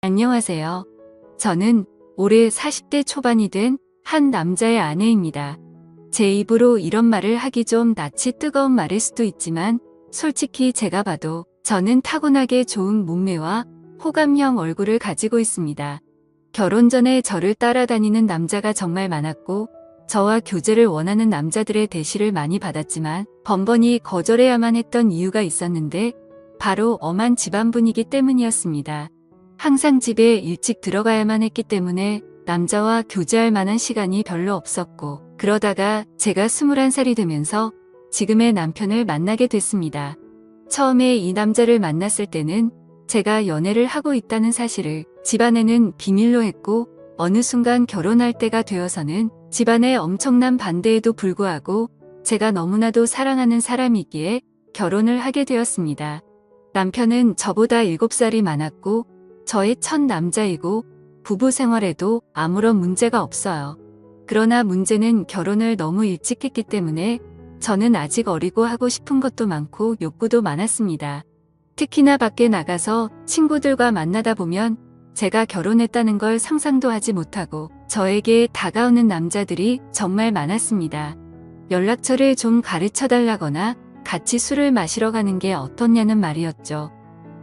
안녕하세요. 저는 올해 40대 초반이 된 한 남자의 아내입니다. 제 입으로 이런 말을 하기 좀 낯이 뜨거운 말일 수도 있지만 솔직히 제가 봐도 저는 타고나게 좋은 몸매와 호감형 얼굴을 가지고 있습니다. 결혼 전에 저를 따라다니는 남자가 정말 많았고 저와 교제를 원하는 남자들의 대시를 많이 받았지만 번번이 거절해야만 했던 이유가 있었는데 바로 엄한 집안 분위기 때문이었습니다. 항상 집에 일찍 들어가야만 했기 때문에 남자와 교제할 만한 시간이 별로 없었고 그러다가 제가 21살이 되면서 지금의 남편을 만나게 됐습니다. 처음에 이 남자를 만났을 때는 제가 연애를 하고 있다는 사실을 집안에는 비밀로 했고 어느 순간 결혼할 때가 되어서는 집안의 엄청난 반대에도 불구하고 제가 너무나도 사랑하는 사람이기에 결혼을 하게 되었습니다. 남편은 저보다 7살이 많았고 저의 첫 남자이고 부부 생활에도 아무런 문제가 없어요. 그러나 문제는 결혼을 너무 일찍 했기 때문에 저는 아직 어리고 하고 싶은 것도 많고 욕구도 많았습니다. 특히나 밖에 나가서 친구들과 만나다 보면 제가 결혼했다는 걸 상상도 하지 못하고 저에게 다가오는 남자들이 정말 많았습니다. 연락처를 좀 가르쳐 달라거나 같이 술을 마시러 가는 게 어떻냐는 말이었죠.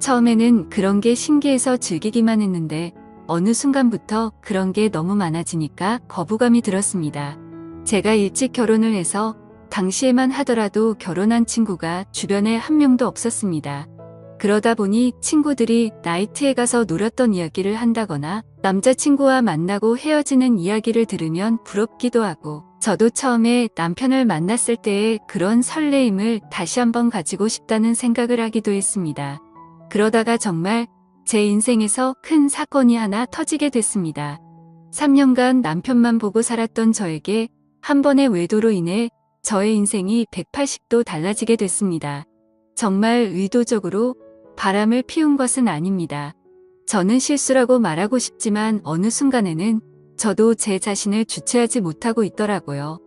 처음에는 그런 게 신기해서 즐기기만 했는데 어느 순간부터 그런 게 너무 많아지니까 거부감이 들었습니다. 제가 일찍 결혼을 해서 당시에만 하더라도 결혼한 친구가 주변에 한 명도 없었습니다. 그러다 보니 친구들이 나이트에 가서 놀았던 이야기를 한다거나 남자친구와 만나고 헤어지는 이야기를 들으면 부럽기도 하고 저도 처음에 남편을 만났을 때의 그런 설레임을 다시 한번 가지고 싶다는 생각을 하기도 했습니다. 그러다가 정말 제 인생에서 큰 사건이 하나 터지게 됐습니다. 3년간 남편만 보고 살았던 저에게 한 번의 외도로 인해 저의 인생이 180도 달라지게 됐습니다. 정말 의도적으로 바람을 피운 것은 아닙니다. 저는 실수라고 말하고 싶지만 어느 순간에는 저도 제 자신을 주체하지 못하고 있더라고요.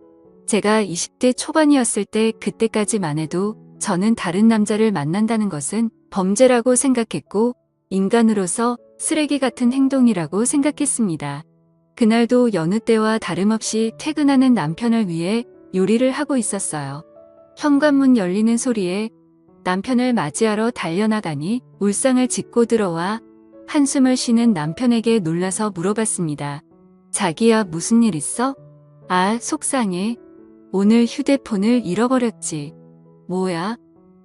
제가 20대 초반이었을 때 그때까지만 해도 저는 다른 남자를 만난다는 것은 범죄라고 생각했고 인간으로서 쓰레기 같은 행동이라고 생각했습니다. 그날도 여느 때와 다름없이 퇴근하는 남편을 위해 요리를 하고 있었어요. 현관문 열리는 소리에 남편을 맞이하러 달려나가니 울상을 짚고 들어와 한숨을 쉬는 남편에게 놀라서 물어봤습니다. 자기야, 무슨 일 있어? 아, 속상해. 오늘 휴대폰을 잃어버렸지. 뭐야?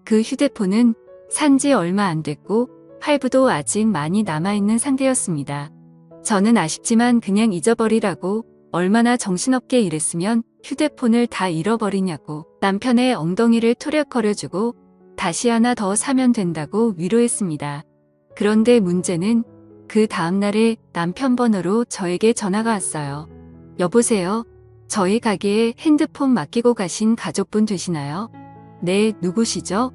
그 휴대폰은 산지 얼마 안 됐고 할부도 아직 많이 남아있는 상태였습니다. 저는 아쉽지만 그냥 잊어버리라고 얼마나 정신없게 일했으면 휴대폰을 다 잃어버리냐고 남편의 엉덩이를 토력거려주고 다시 하나 더 사면 된다고 위로했습니다. 그런데 문제는 그 다음날에 남편 번호로 저에게 전화가 왔어요. 여보세요? 저희 가게에 핸드폰 맡기고 가신 가족분 되시나요? 네, 누구시죠?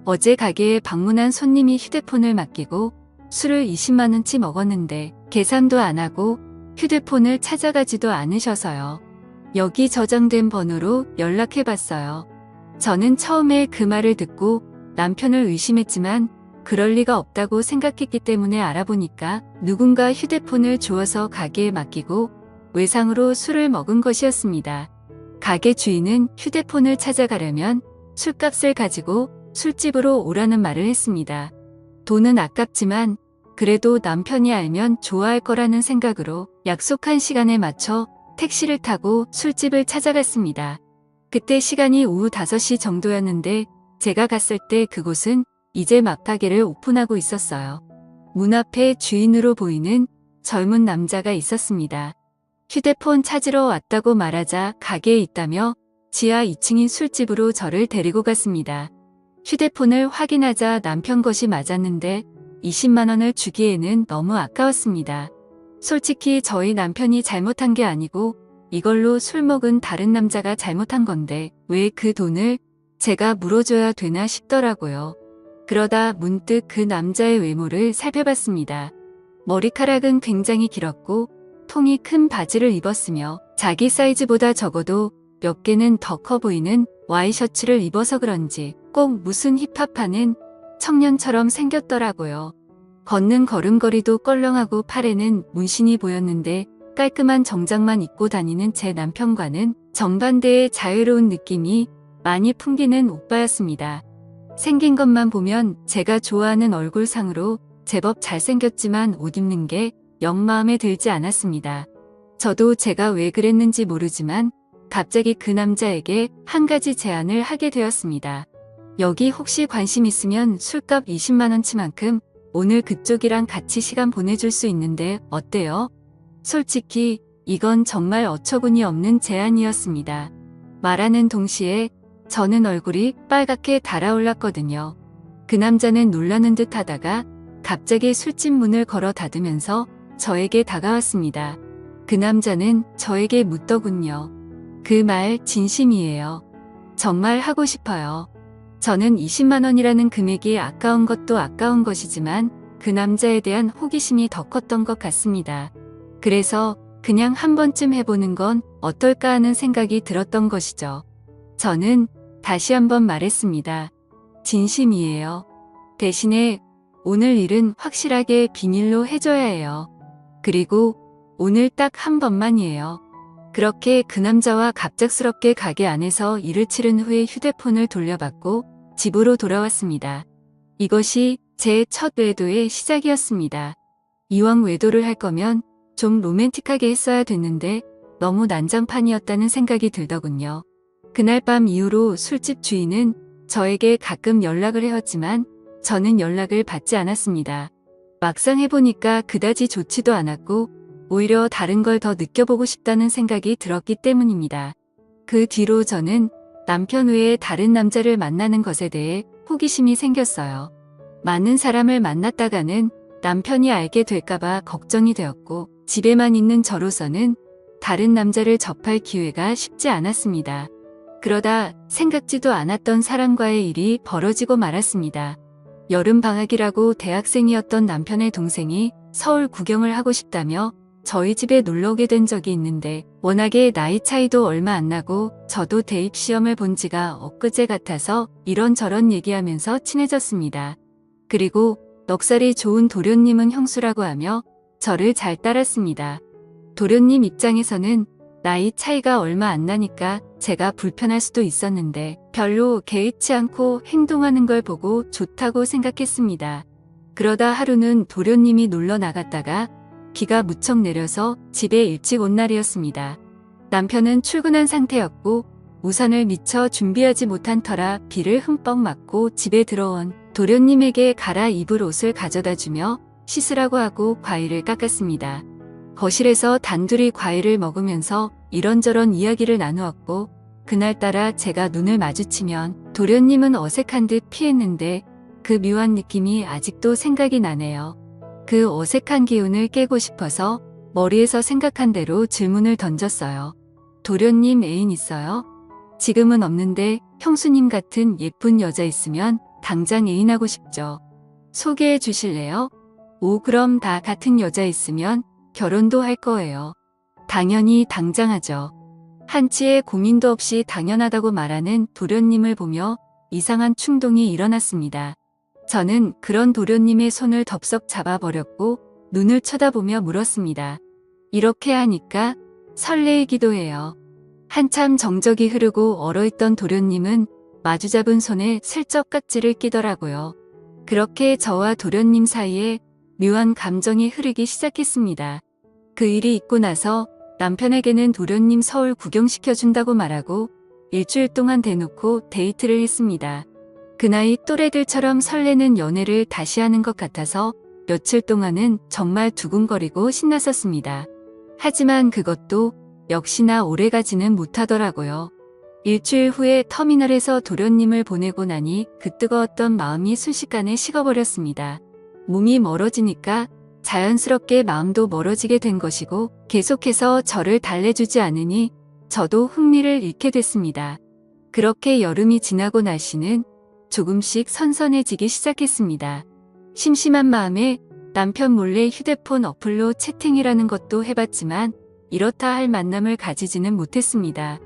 어제 가게에 방문한 손님이 휴대폰을 맡기고 술을 20만원치 먹었는데 계산도 안 하고 휴대폰을 찾아가지도 않으셔서요. 여기 저장된 번호로 연락해봤어요. 저는 처음에 그 말을 듣고 남편을 의심했지만 그럴 리가 없다고 생각했기 때문에 알아보니까 누군가 휴대폰을 주워서 가게에 맡기고 외상으로 술을 먹은 것이었습니다. 가게 주인은 휴대폰을 찾아가려면 술값을 가지고 술집으로 오라는 말을 했습니다. 돈은 아깝지만 그래도 남편이 알면 좋아할 거라는 생각으로 약속한 시간에 맞춰 택시를 타고 술집을 찾아갔습니다. 그때 시간이 오후 5시 정도였는데 제가 갔을 때 그곳은 이제 막 가게를 오픈하고 있었어요. 문 앞에 주인으로 보이는 젊은 남자가 있었습니다. 휴대폰 찾으러 왔다고 말하자 가게에 있다며 지하 2층인 술집으로 저를 데리고 갔습니다. 휴대폰을 확인하자 남편 것이 맞았는데 20만원을 주기에는 너무 아까웠습니다. 솔직히 저희 남편이 잘못한 게 아니고 이걸로 술 먹은 다른 남자가 잘못한 건데 왜 그 돈을 제가 물어줘야 되나 싶더라고요. 그러다 문득 그 남자의 외모를 살펴봤습니다. 머리카락은 굉장히 길었고 통이 큰 바지를 입었으며 자기 사이즈보다 적어도 몇 개는 더 커 보이는 와이셔츠를 입어서 그런지 꼭 무슨 힙합하는 청년처럼 생겼더라고요. 걷는 걸음걸이도 껄렁하고 팔에는 문신이 보였는데 깔끔한 정장만 입고 다니는 제 남편과는 정반대의 자유로운 느낌이 많이 풍기는 오빠였습니다. 생긴 것만 보면 제가 좋아하는 얼굴상으로 제법 잘생겼지만 옷 입는 게 영 마음에 들지 않았습니다. 저도 제가 왜 그랬는지 모르지만 갑자기 그 남자에게 한 가지 제안을 하게 되었습니다. 여기 혹시 관심 있으면 술값 20만 원치만큼 오늘 그쪽이랑 같이 시간 보내줄 수 있는데 어때요? 솔직히 이건 정말 어처구니 없는 제안이었습니다. 말하는 동시에 저는 얼굴이 빨갛게 달아올랐거든요. 그 남자는 놀라는 듯 하다가 갑자기 술집 문을 걸어 닫으면서 저에게 다가왔습니다. 그 남자는 저에게 묻더군요. 그 말 진심이에요. 정말 하고 싶어요. 저는 20만 원이라는 금액이 아까운 것도 아까운 것이지만 그 남자에 대한 호기심이 더 컸던 것 같습니다. 그래서 그냥 한 번쯤 해보는 건 어떨까 하는 생각이 들었던 것이죠. 저는 다시 한번 말했습니다. 진심이에요. 대신에 오늘 일은 확실하게 비밀로 해줘야 해요. 그리고 오늘 딱 한 번만이에요. 그렇게 그 남자와 갑작스럽게 가게 안에서 일을 치른 후에 휴대폰을 돌려받고 집으로 돌아왔습니다. 이것이 제 첫 외도의 시작이었습니다. 이왕 외도를 할 거면 좀 로맨틱하게 했어야 됐는데 너무 난장판이었다는 생각이 들더군요. 그날 밤 이후로 술집 주인은 저에게 가끔 연락을 해왔지만 저는 연락을 받지 않았습니다. 막상 해보니까 그다지 좋지도 않았고 오히려 다른 걸 더 느껴보고 싶다는 생각이 들었기 때문입니다. 그 뒤로 저는 남편 외에 다른 남자를 만나는 것에 대해 호기심이 생겼어요. 많은 사람을 만났다가는 남편이 알게 될까봐 걱정이 되었고 집에만 있는 저로서는 다른 남자를 접할 기회가 쉽지 않았습니다. 그러다 생각지도 않았던 사람과의 일이 벌어지고 말았습니다. 여름방학이라고 대학생이었던 남편의 동생이 서울 구경을 하고 싶다며 저희 집에 놀러 오게 된 적이 있는데 워낙에 나이 차이도 얼마 안 나고 저도 대입시험을 본 지가 엊그제 같아서 이런저런 얘기하면서 친해졌습니다. 그리고 넉살이 좋은 도련님은 형수라고 하며 저를 잘 따랐습니다. 도련님 입장에서는 나이 차이가 얼마 안 나니까 제가 불편할 수도 있었는데 별로 개의치 않고 행동하는 걸 보고 좋다고 생각했습니다. 그러다 하루는 도련님이 놀러 나갔다가 비가 무척 내려서 집에 일찍 온 날이었습니다. 남편은 출근한 상태였고 우산을 미처 준비하지 못한 터라 비를 흠뻑 맞고 집에 들어온 도련님에게 갈아입을 옷을 가져다 주며 씻으라고 하고 과일을 깎았습니다. 거실에서 단둘이 과일을 먹으면서 이런저런 이야기를 나누었고 그날따라 제가 눈을 마주치면 도련님은 어색한 듯 피했는데 그 묘한 느낌이 아직도 생각이 나네요. 그 어색한 기운을 깨고 싶어서 머리에서 생각한 대로 질문을 던졌어요. 도련님 애인 있어요? 지금은 없는데 형수님 같은 예쁜 여자 있으면 당장 애인하고 싶죠. 소개해 주실래요? 오, 그럼 다 같은 여자 있으면 결혼도 할 거예요. 당연히 당장 하죠. 한치의 고민도 없이 당연하다고 말하는 도련님을 보며 이상한 충동이 일어났습니다. 저는 그런 도련님의 손을 덥석 잡아버렸고 눈을 쳐다보며 물었습니다. 이렇게 하니까 설레이기도 해요. 한참 정적이 흐르고 얼어있던 도련님은 마주잡은 손에 슬쩍 깍지를 끼더라고요. 그렇게 저와 도련님 사이에 묘한 감정이 흐르기 시작했습니다. 그 일이 있고 나서 남편에게는 도련님 서울 구경시켜준다고 말하고 일주일 동안 대놓고 데이트를 했습니다. 그 나이 또래들처럼 설레는 연애를 다시 하는 것 같아서 며칠 동안은 정말 두근거리고 신났었습니다. 하지만 그것도 역시나 오래가지는 못하더라고요. 일주일 후에 터미널에서 도련님을 보내고 나니 그 뜨거웠던 마음이 순식간에 식어버렸습니다. 몸이 멀어지니까 자연스럽게 마음도 멀어지게 된 것이고 계속해서 저를 달래주지 않으니 저도 흥미를 잃게 됐습니다. 그렇게 여름이 지나고 날씨는 조금씩 선선해지기 시작했습니다. 심심한 마음에 남편 몰래 휴대폰 어플로 채팅이라는 것도 해봤지만 이렇다 할 만남을 가지지는 못했습니다.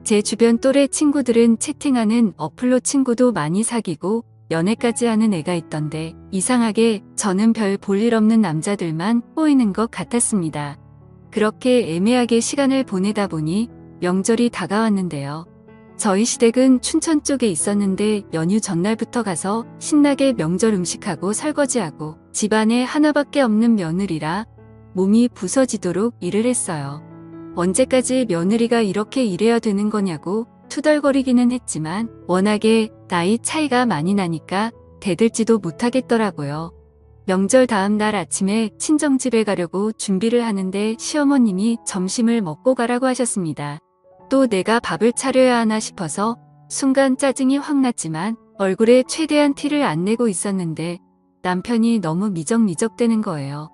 제 주변 또래 친구들은 채팅하는 어플로 친구도 많이 사귀고 연애까지 하는 애가 있던데 이상하게 저는 별 볼일 없는 남자들만 꼬이는 것 같았습니다. 그렇게 애매하게 시간을 보내다 보니 명절이 다가왔는데요. 저희 시댁은 춘천 쪽에 있었는데 연휴 전날부터 가서 신나게 명절 음식하고 설거지하고 집안에 하나밖에 없는 며느리라 몸이 부서지도록 일을 했어요. 언제까지 며느리가 이렇게 일해야 되는 거냐고 투덜거리기는 했지만 워낙에 나이 차이가 많이 나니까 대들지도 못하겠더라고요. 명절 다음 날 아침에 친정집에 가려고 준비를 하는데 시어머님이 점심을 먹고 가라고 하셨습니다. 또 내가 밥을 차려야 하나 싶어서 순간 짜증이 확 났지만 얼굴에 최대한 티를 안 내고 있었는데 남편이 너무 미적미적대는 거예요.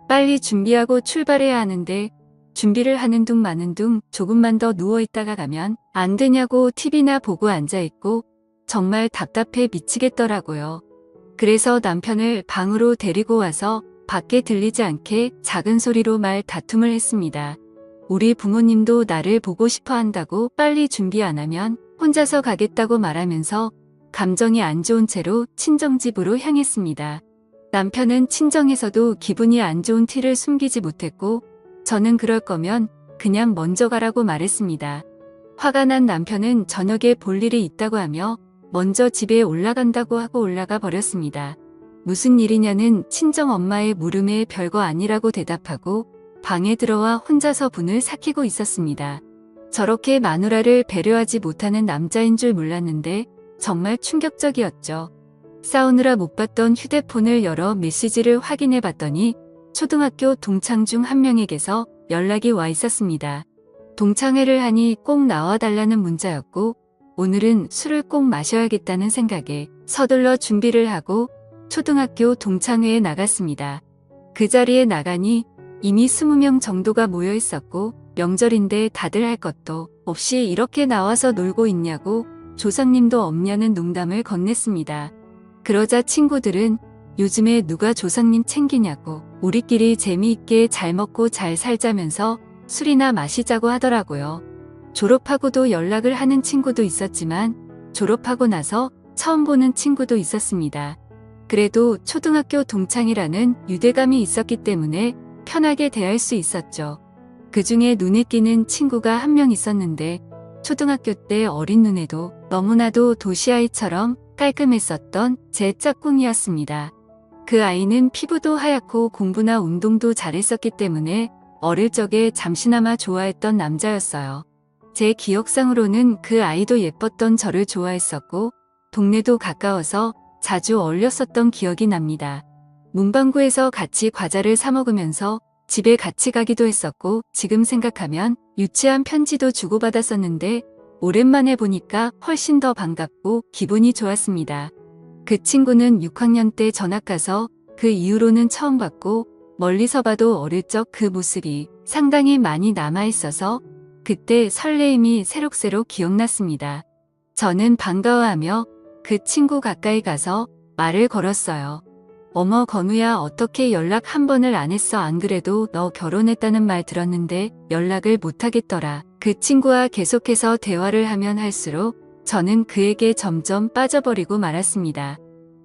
빨리 준비하고 출발해야 하는데 준비를 하는 둥 마는 둥 조금만 더 누워있다가 가면 안 되냐고 TV나 보고 앉아있고 정말 답답해 미치겠더라고요. 그래서 남편을 방으로 데리고 와서 밖에 들리지 않게 작은 소리로 말 다툼을 했습니다. 우리 부모님도 나를 보고 싶어 한다고 빨리 준비 안 하면 혼자서 가겠다고 말하면서 감정이 안 좋은 채로 친정집으로 향했습니다. 남편은 친정에서도 기분이 안 좋은 티를 숨기지 못했고 저는 그럴 거면 그냥 먼저 가라고 말했습니다. 화가 난 남편은 저녁에 볼 일이 있다고 하며 먼저 집에 올라간다고 하고 올라가 버렸습니다. 무슨 일이냐는 친정엄마의 물음에 별거 아니라고 대답하고 방에 들어와 혼자서 분을 삭히고 있었습니다. 저렇게 마누라를 배려하지 못하는 남자인 줄 몰랐는데 정말 충격적이었죠. 싸우느라 못 봤던 휴대폰을 열어 메시지를 확인해 봤더니 초등학교 동창 중 한 명에게서 연락이 와 있었습니다. 동창회를 하니 꼭 나와달라는 문자였고 오늘은 술을 꼭 마셔야겠다는 생각에 서둘러 준비를 하고 초등학교 동창회에 나갔습니다. 그 자리에 나가니 이미 20명 정도가 모여 있었고 명절인데 다들 할 것도 없이 이렇게 나와서 놀고 있냐고 조상님도 없냐는 농담을 건넸습니다. 그러자 친구들은 요즘에 누가 조상님 챙기냐고 우리끼리 재미있게 잘 먹고 잘 살자면서 술이나 마시자고 하더라고요. 졸업하고도 연락을 하는 친구도 있었지만 졸업하고 나서 처음 보는 친구도 있었습니다. 그래도 초등학교 동창이라는 유대감이 있었기 때문에 편하게 대할 수 있었죠. 그중에 눈에 띄는 친구가 한 명 있었는데 초등학교 때 어린 눈에도 너무나도 도시아이처럼 깔끔했었던 제 짝꿍이었습니다. 그 아이는 피부도 하얗고 공부나 운동도 잘했었기 때문에 어릴 적에 잠시나마 좋아했던 남자였어요. 제 기억상으로는 그 아이도 예뻤던 저를 좋아했었고 동네도 가까워서 자주 어울렸었던 기억이 납니다. 문방구에서 같이 과자를 사 먹으면서 집에 같이 가기도 했었고 지금 생각하면 유치한 편지도 주고받았었는데 오랜만에 보니까 훨씬 더 반갑고 기분이 좋았습니다. 그 친구는 6학년 때 전학 가서 그 이후로는 처음 봤고 멀리서 봐도 어릴 적 그 모습이 상당히 많이 남아있어서 그때 설레임이 새록새록 기억났습니다. 저는 반가워하며 그 친구 가까이 가서 말을 걸었어요. 어머 건우야 어떻게 연락 한 번을 안 했어? 안 그래도 너 결혼했다는 말 들었는데 연락을 못 하겠더라. 그 친구와 계속해서 대화를 하면 할수록 저는 그에게 점점 빠져버리고 말았습니다.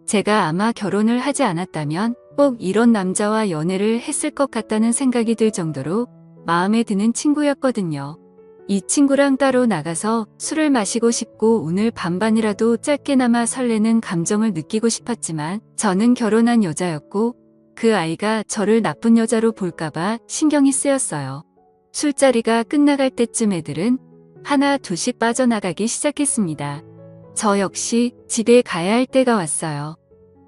제가 아마 결혼을 하지 않았다면 꼭 이런 남자와 연애를 했을 것 같다는 생각이 들 정도로 마음에 드는 친구였거든요. 이 친구랑 따로 나가서 술을 마시고 싶고 오늘 반반이라도 짧게나마 설레는 감정을 느끼고 싶었지만 저는 결혼한 여자였고 그 아이가 저를 나쁜 여자로 볼까봐 신경이 쓰였어요. 술자리가 끝나갈 때쯤 애들은 하나 둘씩 빠져나가기 시작했습니다. 저 역시 집에 가야 할 때가 왔어요.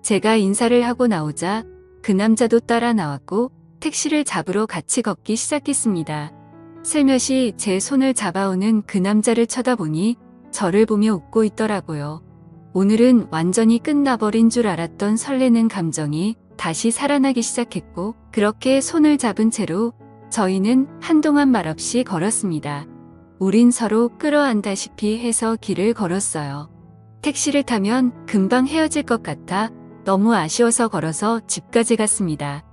제가 인사를 하고 나오자 그 남자도 따라 나왔고 택시를 잡으러 같이 걷기 시작했습니다. 슬며시 제 손을 잡아오는 그 남자를 쳐다보니 저를 보며 웃고 있더라고요. 오늘은 완전히 끝나버린 줄 알았던 설레는 감정이 다시 살아나기 시작했고 그렇게 손을 잡은 채로 저희는 한동안 말없이 걸었습니다. 우린 서로 끌어안다시피 해서 길을 걸었어요. 택시를 타면 금방 헤어질 것 같아 너무 아쉬워서 걸어서 집까지 갔습니다.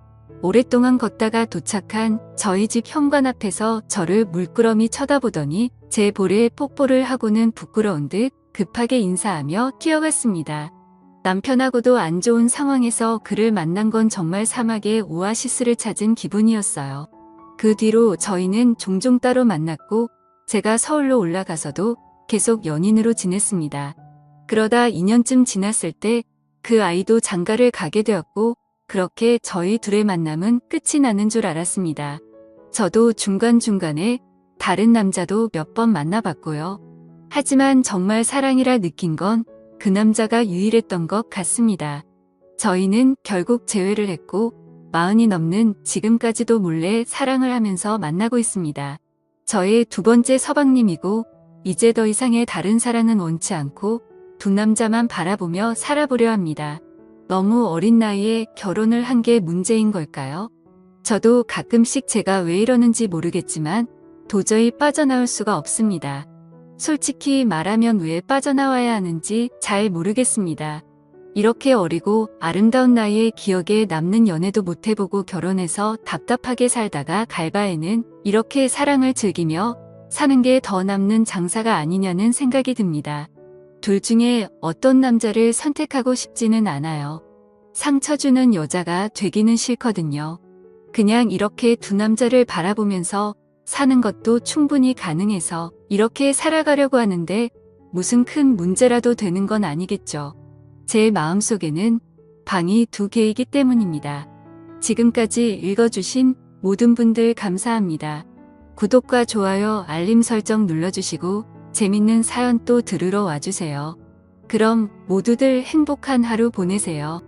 오랫동안 걷다가 도착한 저희 집 현관 앞에서 저를 물끄러미 쳐다보더니 제 볼에 뽀뽀를 하고는 부끄러운 듯 급하게 인사하며 뛰어갔습니다. 남편하고도 안 좋은 상황에서 그를 만난 건 정말 사막의 오아시스를 찾은 기분이었어요. 그 뒤로 저희는 종종 따로 만났고 제가 서울로 올라가서도 계속 연인으로 지냈습니다. 그러다 2년쯤 지났을 때 그 아이도 장가를 가게 되었고 그렇게 저희 둘의 만남은 끝이 나는 줄 알았습니다. 저도 중간중간에 다른 남자도 몇 번 만나봤고요. 하지만 정말 사랑이라 느낀 건 그 남자가 유일했던 것 같습니다. 저희는 결국 재회를 했고 40이 넘는 지금까지도 몰래 사랑을 하면서 만나고 있습니다. 저의 두 번째 서방님이고 이제 더 이상의 다른 사랑은 원치 않고 두 남자만 바라보며 살아보려 합니다. 너무 어린 나이에 결혼을 한 게 문제인 걸까요? 저도 가끔씩 제가 왜 이러는지 모르겠지만 도저히 빠져나올 수가 없습니다. 솔직히 말하면 왜 빠져나와야 하는지 잘 모르겠습니다. 이렇게 어리고 아름다운 나이에 기억에 남는 연애도 못 해보고 결혼해서 답답하게 살다가 갈 바에는 이렇게 사랑을 즐기며 사는 게 더 남는 장사가 아니냐는 생각이 듭니다. 둘 중에 어떤 남자를 선택하고 싶지는 않아요. 상처 주는 여자가 되기는 싫거든요. 그냥 이렇게 두 남자를 바라보면서 사는 것도 충분히 가능해서 이렇게 살아가려고 하는데 무슨 큰 문제라도 되는 건 아니겠죠. 제 마음속에는 방이 2개이기 때문입니다. 지금까지 읽어주신 모든 분들 감사합니다. 구독과 좋아요, 알림 설정 눌러주시고 재밌는 사연 또 들으러 와주세요. 그럼 모두들 행복한 하루 보내세요.